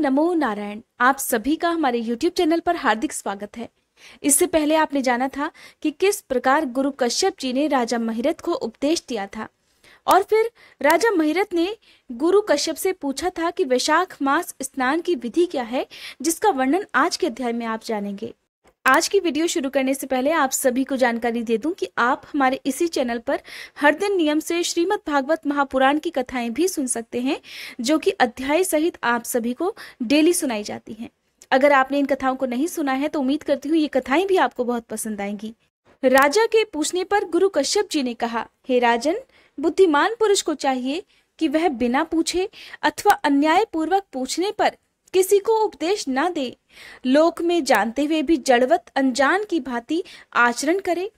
नमो नारायण। आप सभी का हमारे YouTube चैनल पर हार्दिक स्वागत है। इससे पहले आपने जाना था कि किस प्रकार गुरु कश्यप जी ने राजा महिरथ को उपदेश दिया था और फिर राजा महिरथ ने गुरु कश्यप से पूछा था कि वैशाख मास स्नान की विधि क्या है, जिसका वर्णन आज के अध्याय में आप जानेंगे। आज की वीडियो शुरू करने से पहले आप सभी को जानकारी दे दूं कि आप हमारे इसी चैनल पर हर दिन नियम से श्रीमद् भागवत महापुराण की कथाएं भी सुन सकते हैं, जो कि अध्याय सहित आप सभी को डेली सुनाई जाती हैं। अगर आपने इन कथाओं को नहीं सुना है तो उम्मीद करती हूँ ये कथाएं भी आपको बहुत पसंद आएंगी। राजा के पूछने पर गुरु कश्यप जी ने कहा, हे राजन, बुद्धिमान पुरुष को चाहिए कि वह बिना पूछे अथवा अन्याय पूर्वक पूछने पर किसी को उपदेश ना दे। लोक में जानते हुए भी जड़वत अनजान की भांति आचरण करे,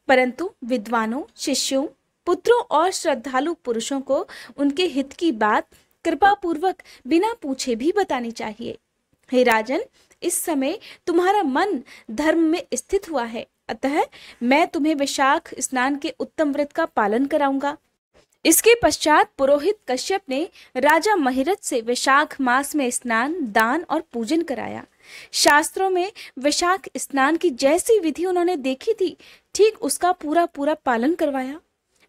परंतु विद्वानों, शिष्यों, पुत्रों और श्रद्धालु पुरुषों को उनके हित की बात कृपा पूर्वक बिना पूछे भी बतानी चाहिए। हे राजन, इस समय तुम्हारा मन धर्म में स्थित हुआ है, अतः मैं तुम्हें वैशाख स्नान के उत्तम व्रत का पालन कराऊंगा। इसके पश्चात पुरोहित कश्यप ने राजा महिरथ से वैशाख मास में स्नान, दान और पूजन कराया। शास्त्रों में वैशाख स्नान की जैसी विधि उन्होंने देखी थी, ठीक उसका पूरा पूरा पालन करवाया।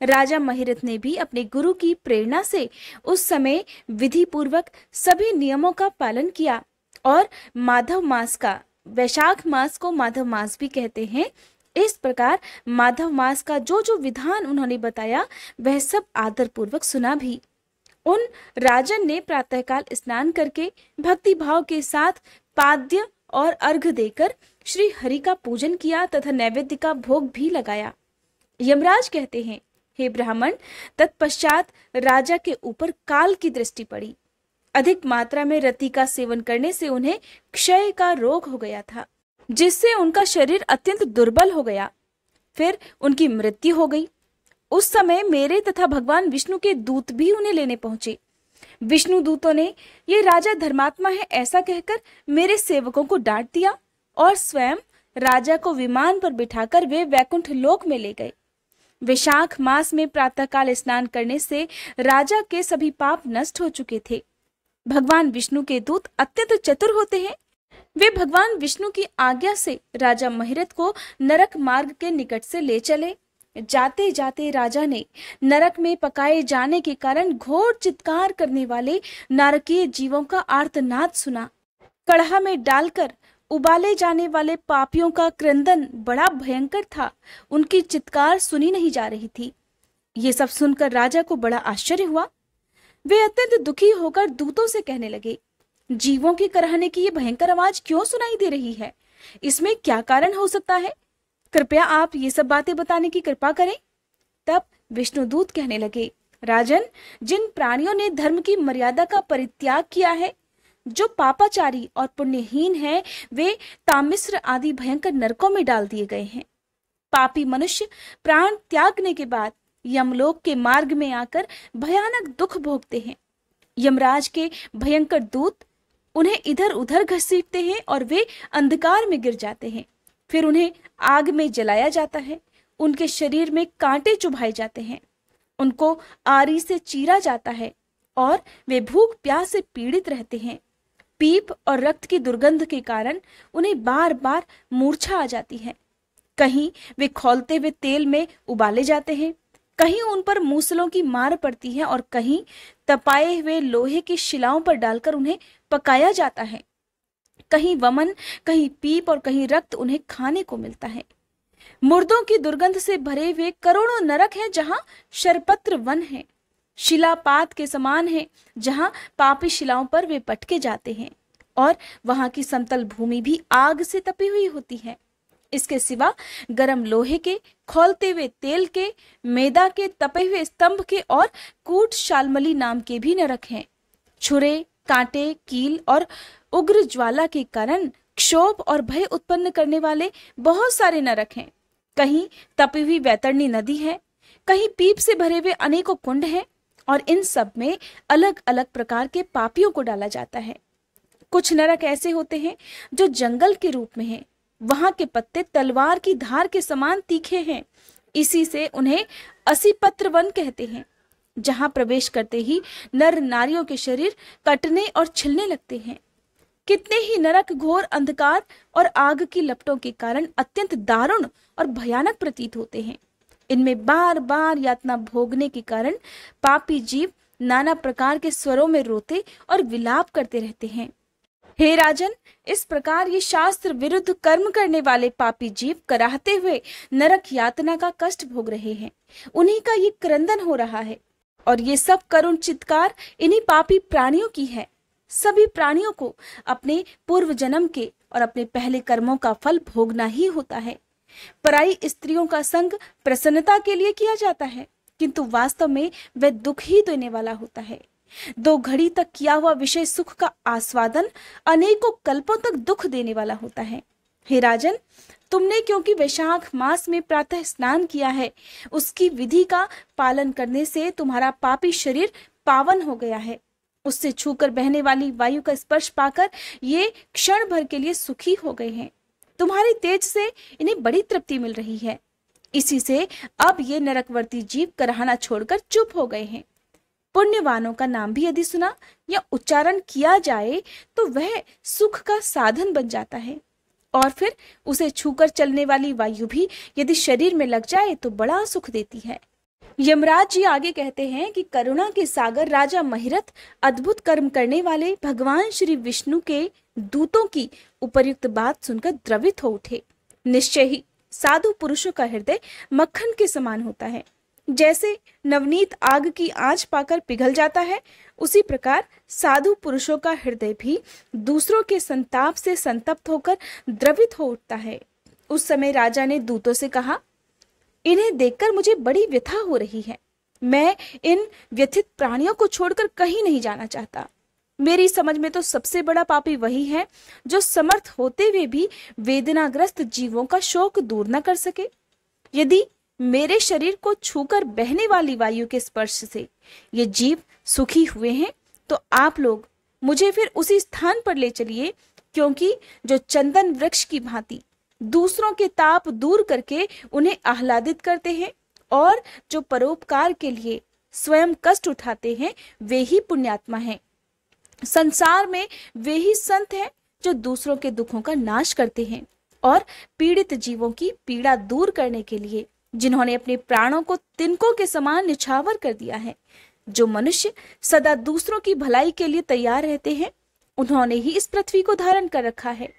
राजा महिरथ ने भी अपने गुरु की प्रेरणा से उस समय विधि पूर्वक सभी नियमों का पालन किया और माधव मास का, वैशाख मास को माधव मास भी कहते हैं, इस प्रकार माधव मास का जो जो विधान उन्होंने बताया वह सब आदर पूर्वक सुना भी। उन राजन ने प्रातःकाल स्नान करके भक्ति भाव के साथ पाद्य और अर्घ देकर श्री हरि का पूजन किया तथा नैवेद्य का भोग भी लगाया। यमराज कहते हैं, हे ब्राह्मण, तत्पश्चात राजा के ऊपर काल की दृष्टि पड़ी। अधिक मात्रा में रति का सेवन करने से उन्हें क्षय का रोग हो गया था, जिससे उनका शरीर अत्यंत दुर्बल हो गया। फिर उनकी मृत्यु हो गई। उस समय मेरे तथा भगवान विष्णु के दूत भी उन्हें लेने पहुंचे। विष्णु दूतों ने ये राजा धर्मात्मा है ऐसा कहकर मेरे सेवकों को डांट दिया और स्वयं राजा को विमान पर बिठाकर वे वैकुंठ लोक में ले गए। वैशाख मास में प्रातःकाल स्नान करने से राजा के सभी पाप नष्ट हो चुके थे। भगवान विष्णु के दूत अत्यंत चतुर होते हैं। वे भगवान विष्णु की आज्ञा से राजा महिरथ को नरक मार्ग के निकट से ले चले। जाते जाते राजा ने नरक में पकाए जाने के कारण घोर चित्कार करने वाले नारकीय जीवों का आर्तनाद सुना। कड़हा में डालकर उबाले जाने वाले पापियों का क्रंदन बड़ा भयंकर था। उनकी चित्कार सुनी नहीं जा रही थी। ये सब सुनकर राजा को बड़ा आश्चर्य हुआ। वे अत्यंत दुखी होकर दूतों से कहने लगे, जीवों की कराहने की ये भयंकर आवाज क्यों सुनाई दे रही है? इसमें क्या कारण हो सकता है? कृपया आप ये सब बातें बताने की कृपा करें। तब विष्णुदूत कहने लगे, राजन, जिन प्राणियों ने धर्म की मर्यादा का परित्याग किया है, जो पापाचारी और पुण्यहीन हैं, वे तामिश्र आदि भयंकर नरकों में डाल दिए गए हैं। पापी मनुष्य प्राण त्यागने के बाद यमलोक के मार्ग में आकर भयानक दुख भोगते हैं। यमराज के भयंकर दूत उन्हें इधर उधर घसीटते हैं और वे अंधकार में गिर जाते हैं। फिर उन्हें आग में जलाया जाता है। उनके शरीर में कांटे चुभाए जाते हैं। उनको आरी से चीरा जाता है और वे भूख प्यास से पीड़ित रहते हैं। पीप और रक्त की दुर्गंध के कारण उन्हें बार बार मूर्छा आ जाती है। कहीं वे खौलते हुए तेल में उबाले जाते हैं, कहीं उन पर मूसलों की मार पड़ती है और कहीं तपाए हुए लोहे की शिलाओं पर डालकर उन्हें पकाया जाता है। कहीं वमन, कहीं पीप और कहीं रक्त उन्हें खाने को मिलता है। मुर्दों की दुर्गंध से भरे हुए करोड़ों नरक हैं, जहां शरपत्र वन है। शिलापात के समान है, जहां पापी शिलाओं पर वे पटके जाते हैं और वहां की समतल भूमि भी आग से तपी हुई होती है। इसके सिवा गरम लोहे के, खौलते हुए तेल के, मैदा के, तपे हुए स्तंभ के और कूट शालमली नाम के भी नरक हैं। छुरे, कांटे, कील और उग्र ज्वाला के कारण क्षोभ और भय उत्पन्न करने वाले बहुत सारे नरक हैं। कहीं तपी हुई वैतरणी नदी है, कहीं पीप से भरे हुए अनेकों कुंड हैं और इन सब में अलग अलग प्रकार के पापियों को डाला जाता है। कुछ नरक ऐसे होते हैं जो जंगल के रूप में हैं। वहां के पत्ते तलवार की धार के समान तीखे हैं। इसी से उन्हें असीपत्र वन कहते हैं। जहां प्रवेश करते ही नर नारियों के शरीर कटने और छिलने लगते हैं। कितने ही नरक घोर अंधकार और आग की लपटों के कारण अत्यंत दारुण और भयानक प्रतीत होते हैं। इनमें बार बार यातना भोगने के कारण पापी जीव नाना प्रकार के स्वरों में रोते और विलाप करते रहते हैं। हे राजन, इस प्रकार ये शास्त्र विरुद्ध कर्म करने वाले पापी जीव कराहते हुए नरक यातना का कष्ट भोग रहे हैं। उन्हीं का ये क्रंदन हो रहा है और ये सब करुण चित्कार इन्हीं पापी प्राणियों की है। सभी प्राणियों को अपने पूर्व जन्म के और अपने पहले कर्मों का फल भोगना ही होता है। पराई स्त्रियों का संग प्रसन्नता के लिए किया जाता है, किंतु वास्तव में वह दुख ही देने वाला होता है। 2 घड़ी तक किया हुआ विषय सुख का आस्वादन अनेकों कल्पों तक दुख देने वाला होता है। हे राजन, तुमने क्योंकि वैशाख मास में प्रातः स्नान किया है, उसकी विधि का पालन करने से तुम्हारा पापी शरीर पावन हो गया है। उससे छूकर बहने वाली वायु का स्पर्श पाकर ये क्षण भर के लिए सुखी हो गए हैं। तुम्हारी तेज से इन्हें बड़ी तृप्ति मिल रही है। इसी से अब ये नरकवर्ती जीव कराहना छोड़कर चुप हो गए हैं। पुण्यवानों का नाम भी यदि सुना या उच्चारण किया जाए तो वह सुख का साधन बन जाता है, और फिर उसे छूकर चलने वाली वायु भी यदि शरीर में लग जाए तो बड़ा सुख देती है। यमराज जी आगे कहते हैं कि करुणा के सागर राजा महिरथ अद्भुत कर्म करने वाले भगवान श्री विष्णु के दूतों की उपर्युक्त बात सुनकर द्रवित हो उठे। निश्चय ही साधु पुरुषों का हृदय मक्खन के समान होता है। जैसे नवनीत आग की आंच पाकर पिघल जाता है, उसी प्रकार साधु पुरुषों का हृदय भी दूसरों के संताप से संतप्त होकर द्रवित हो उठता है। उस समय राजा ने दूतों से कहा, इन्हें देखकर मुझे बड़ी व्यथा हो रही है। मैं इन व्यथित प्राणियों को छोड़कर कहीं नहीं जाना चाहता। मेरी समझ में तो सबसे बड़ा पापी वही है जो समर्थ होते हुए भी वेदनाग्रस्त जीवों का शोक दूर न कर सके। यदि मेरे शरीर को छूकर बहने वाली वायु के स्पर्श से ये जीव सुखी हुए हैं, तो आप लोग मुझे फिर उसी स्थान पर ले चलिए, क्योंकि जो चंदन वृक्ष की भांति दूसरों के ताप दूर करके उन्हें आह्लादित करते हैं और जो परोपकार के लिए स्वयं कष्ट उठाते हैं, वे ही पुण्यात्मा हैं। संसार में वे ही संत हैं जो दूसरों के दुखों का नाश करते हैं और पीड़ित जीवों की पीड़ा दूर करने के लिए जिन्होंने अपने प्राणों को तिनकों के समान निछावर कर दिया है। जो मनुष्य सदा दूसरों की भलाई के लिए तैयार रहते हैं, उन्होंने ही इस पृथ्वी को धारण कर रखा है।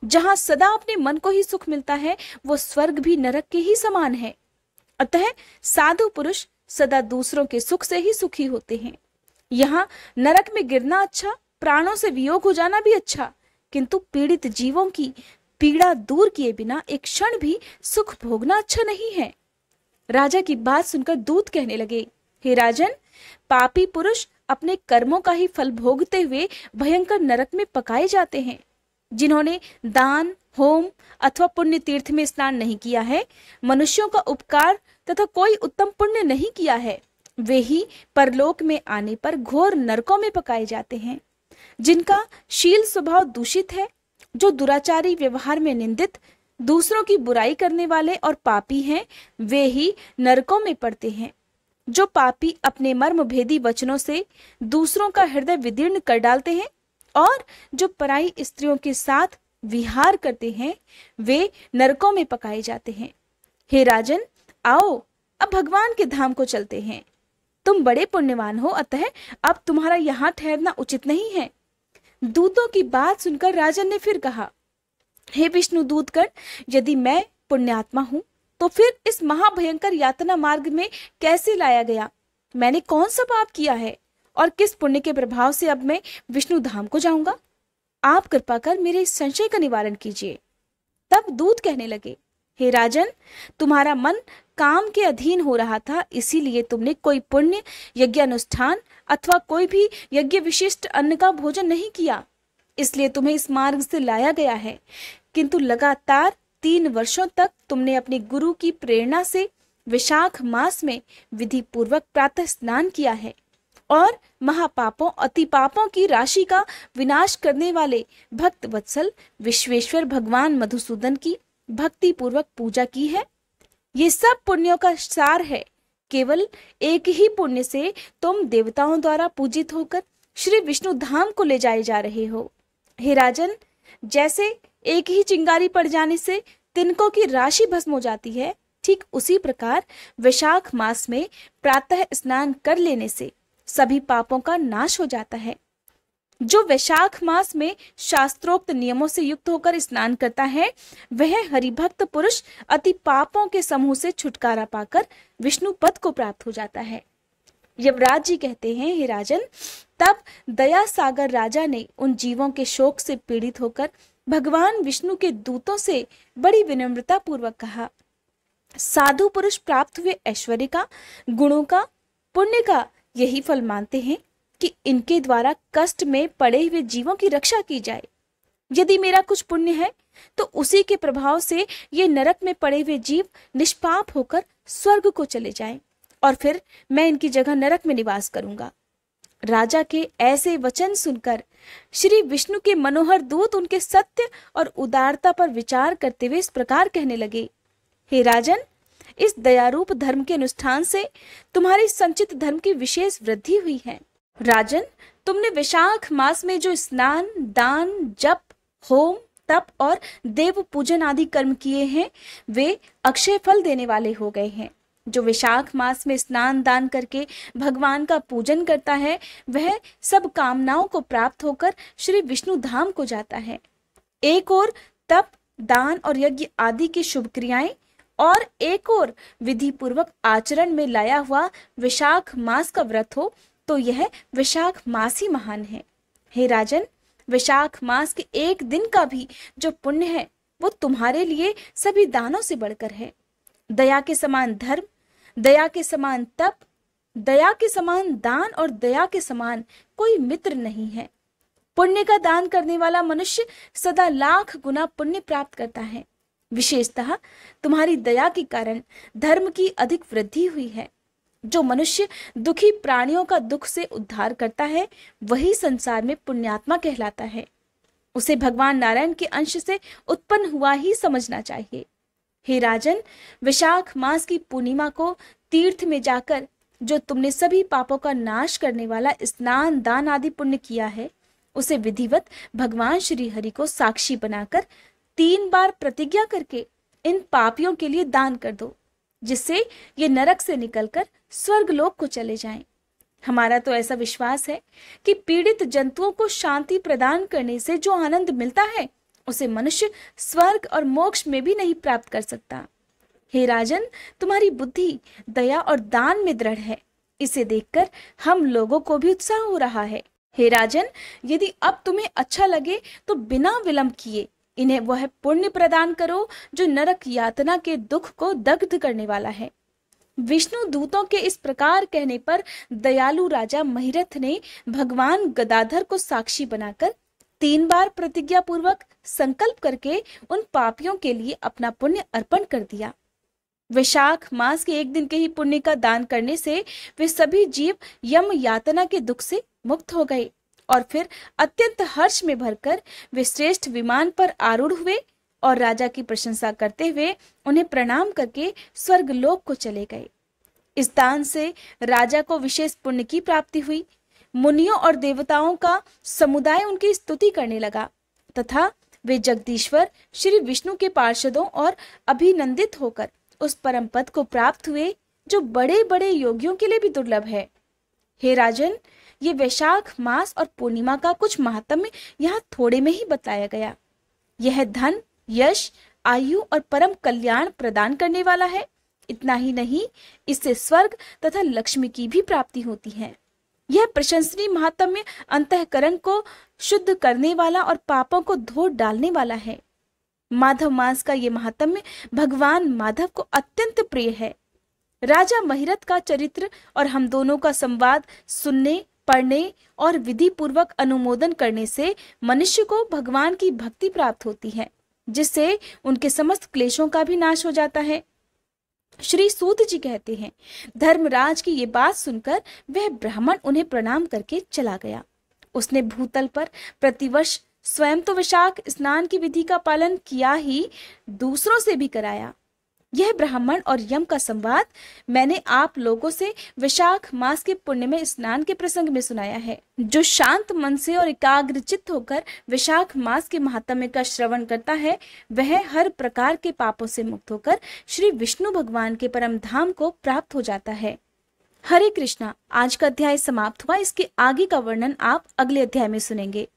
जहां सदा अपने मन को ही सुख मिलता है, वो स्वर्ग भी नरक के ही समान है। अतः साधु पुरुष सदा दूसरों के सुख से ही सुखी होते हैं। यहाँ नरक में गिरना अच्छा, प्राणों से वियोग हो जाना भी अच्छा, किंतु पीड़ित जीवों की पीड़ा दूर किए बिना एक क्षण भी सुख भोगना अच्छा नहीं है। राजा की बात सुनकर दूत कहने लगे, हे राजन, पापी पुरुष अपने कर्मों का ही फल भोगते हुए भयंकर नरक में पकाए जाते हैं। जिन्होंने दान, होम अथवा पुण्य तीर्थ में स्नान नहीं किया है, मनुष्यों का उपकार तथा कोई उत्तम पुण्य नहीं किया है, वे ही परलोक में आने पर घोर नरकों में पकाए जाते हैं। जिनका शील स्वभाव दूषित है, जो दुराचारी व्यवहार में निंदित, दूसरों की बुराई करने वाले और पापी हैं, वे ही नरकों में पड़ते हैं। जो पापी अपने मर्म भेदी वचनों से दूसरों का हृदय विदीर्ण कर डालते हैं और जो पराई स्त्रियों के साथ विहार करते हैं, वे नरकों में पकाए जाते हैं। हे राजन, आओ अब भगवान के धाम को चलते हैं। तुम बड़े पुण्यवान हो, अतः अब तुम्हारा यहाँ ठहरना उचित नहीं है। दूतों की बात सुनकर राजन ने फिर कहा, हे विष्णु दूतगण, यदि मैं पुण्यात्मा हूं तो फिर इस महाभयंकर यातना मार्ग में कैसे लाया गया? मैंने कौन सा पाप किया है और किस पुण्य के प्रभाव से अब मैं विष्णु धाम को जाऊंगा? आप कृपा कर मेरे इस संशय का निवारण कीजिए। तब दूत कहने लगे, हे राजन, तुम्हारा मन काम के अधीन हो रहा था, इसीलिए तुमने कोई पुण्य यज्ञानुष्ठान अथवा कोई भी यज्ञ विशिष्ट अन्न का भोजन नहीं किया, इसलिए तुम्हें इस मार्ग से लाया गया है। किंतु लगातार 3 वर्षों तक तुमने अपने गुरु की प्रेरणा से वैशाख मास में विधि पूर्वक प्रातः स्नान किया है और महापापों अति पापों की राशि का विनाश करने वाले भक्त वत्सल विश्वेश्वर भगवान मधुसूदन की भक्ति पूर्वक पूजा की है। ये सब पुण्यों का सार है। केवल एक ही पुण्य से तुम देवताओं द्वारा पूजित होकर श्री विष्णु धाम को ले जाए जा रहे हो। हे राजन, जैसे एक ही चिंगारी पड़ जाने से तिनकों की राशि भस्म हो जाती है, ठीक उसी प्रकार वैशाख मास में प्रातः स्नान कर लेने से सभी पापों का नाश हो जाता है। जो वैशाख मास में शास्त्रोक्त नियमों से युक्त होकर स्नान करता है, वह हरिभक्त पुरुष अति पापों के समूह से छुटकारा पाकर विष्णु पद को प्राप्त हो जाता है। यमराज जी कहते हैं, हे राजन, तब दया सागर राजा ने उन जीवों के शोक से पीड़ित होकर भगवान विष्णु के दूतों से बड़ी विनम्रता पूर्वक कहा, साधु पुरुष प्राप्त हुए ऐश्वर्य का, गुणों का, पुण्य का यही फल मानते हैं कि इनके द्वारा कष्ट में पड़े हुए जीवों की रक्षा की जाए। यदि मेरा कुछ पुण्य है तो उसी के प्रभाव से ये नरक में पड़े हुए जीव निष्पाप होकर स्वर्ग को चले जाएं और फिर मैं इनकी जगह नरक में निवास करूंगा। राजा के ऐसे वचन सुनकर श्री विष्णु के मनोहर दूत उनके सत्य और उदारता पर विचार करते हुए इस प्रकार कहने लगे, हे राजन, इस दयारूप धर्म के अनुष्ठान से तुम्हारी संचित धर्म की विशेष वृद्धि हुई है। राजन, तुमने वैशाख मास में जो स्नान, दान, जप, होम, तप और देव पूजन आदि कर्म किए हैं, वे अक्षय फल देने वाले हो गए हैं। जो वैशाख मास में स्नान दान करके भगवान का पूजन करता है, वह सब कामनाओं को प्राप्त होकर श्री विष्णु धाम को जाता है। एक और तप, दान और यज्ञ आदि की शुभ क्रियाएं और एक और विधि पूर्वक आचरण में लाया हुआ वैशाख मास का व्रत हो तो यह वैशाख मास ही महान है। हे राजन, वैशाख मास के एक दिन का भी जो पुण्य है वो तुम्हारे लिए सभी दानों से बढ़कर है। दया के समान धर्म, दया के समान तप, दया के समान दान और दया के समान कोई मित्र नहीं है। पुण्य का दान करने वाला मनुष्य सदा लाख गुना पुण्य प्राप्त करता है। विशेषतः तुम्हारी दया के कारण धर्म की अधिक वृद्धि हुई है। जो मनुष्य दुखी प्राणियों का दुख से उद्धार करता है, वही संसार में पुण्यात्मा कहलाता है। उसे भगवान नारायण के अंश से उत्पन्न हुआ ही समझना चाहिए। हे राजन, वैशाख मास की पूर्णिमा को तीर्थ में जाकर जो तुमने सभी पापों का नाश करने वाला स्नान, दान आदि पुण्य किया है, उसे विधिवत भगवान श्री हरि को साक्षी बनाकर 3 बार प्रतिज्ञा करके इन पापियों के लिए दान कर दो, जिससे ये नरक से निकलकर स्वर्ग लोक को चले जाएं। हमारा तो ऐसा विश्वास है कि पीड़ित जंतुओं को शांति प्रदान करने से जो आनंद मिलता है, उसे मनुष्य स्वर्ग और मोक्ष में भी नहीं प्राप्त कर सकता। हे राजन, तुम्हारी बुद्धि दया और दान में दृढ़ है। इसे देखकर हम लोगों को भी उत्साह हो रहा है। हे राजन, यदि अब तुम्हें अच्छा लगे तो बिना विलंब किए इन्हें वह पुण्य प्रदान करो जो नरक यातना के दुख को दग्ध करने वाला है। विष्णु दूतों के इस प्रकार कहने पर दयालु राजा महिरथ ने भगवान गदाधर को साक्षी बनाकर 3 बार प्रतिज्ञा पूर्वक संकल्प करके उन पापियों के लिए अपना पुण्य अर्पण कर दिया। वैशाख मास के एक दिन के ही पुण्य का दान करने से वे सभी जीव यम यातना के दुख से मुक्त हो गए और फिर अत्यंत हर्ष में भरकर वे श्रेष्ठ विमान पर आरूढ़ हुए और राजा की प्रशंसा करते हुए उन्हें प्रणाम करके स्वर्ग लोक को चले गए। इस दान से राजा को विशेष पुण्य की प्राप्ति हुई। मुनियों और देवताओं का समुदाय उनकी स्तुति करने लगा तथा वे जगदीश्वर श्री विष्णु के पार्षदों और अभिनंदित होकर उस परम पद को प्राप्त हुए जो बड़े बड़े योगियों के लिए भी दुर्लभ है। हे राजन, ये वैशाख मास और पूर्णिमा का कुछ महात्म्य यहाँ थोड़े में ही बताया गया। यह धन, यश, आयु और परम कल्याण प्रदान करने वाला है। इतना ही नहीं, इससे स्वर्ग तथा लक्ष्मी की भी प्राप्ति होती है। यह प्रशंसनीय महात्म्य अंतःकरण को शुद्ध करने वाला और पापों को धो डालने वाला है। माधव मास का ये महात्म्य भगवान माधव को अत्यंत प्रिय है। राजा महिरथ का चरित्र और हम दोनों का संवाद सुनने, पढ़ने और विधि पूर्वक अनुमोदन करने से मनुष्य को भगवान की भक्ति प्राप्त होती है, जिससे उनके समस्त क्लेशों का भी नाश हो जाता है। श्री सूत जी कहते हैं, धर्मराज की ये बात सुनकर वह ब्राह्मण उन्हें प्रणाम करके चला गया। उसने भूतल पर प्रतिवर्ष स्वयं तो वैशाख स्नान की विधि का पालन किया ही, दूसरों से भी कराया। यह ब्राह्मण और यम का संवाद मैंने आप लोगों से वैशाख मास के पुण्य में स्नान के प्रसंग में सुनाया है। जो शांत मन से और एकाग्रचित्त होकर वैशाख मास के महात्म्य का श्रवण करता है, वह हर प्रकार के पापों से मुक्त होकर श्री विष्णु भगवान के परम धाम को प्राप्त हो जाता है। हरे कृष्णा। आज का अध्याय समाप्त हुआ। इसके आगे का वर्णन आप अगले अध्याय में सुनेंगे।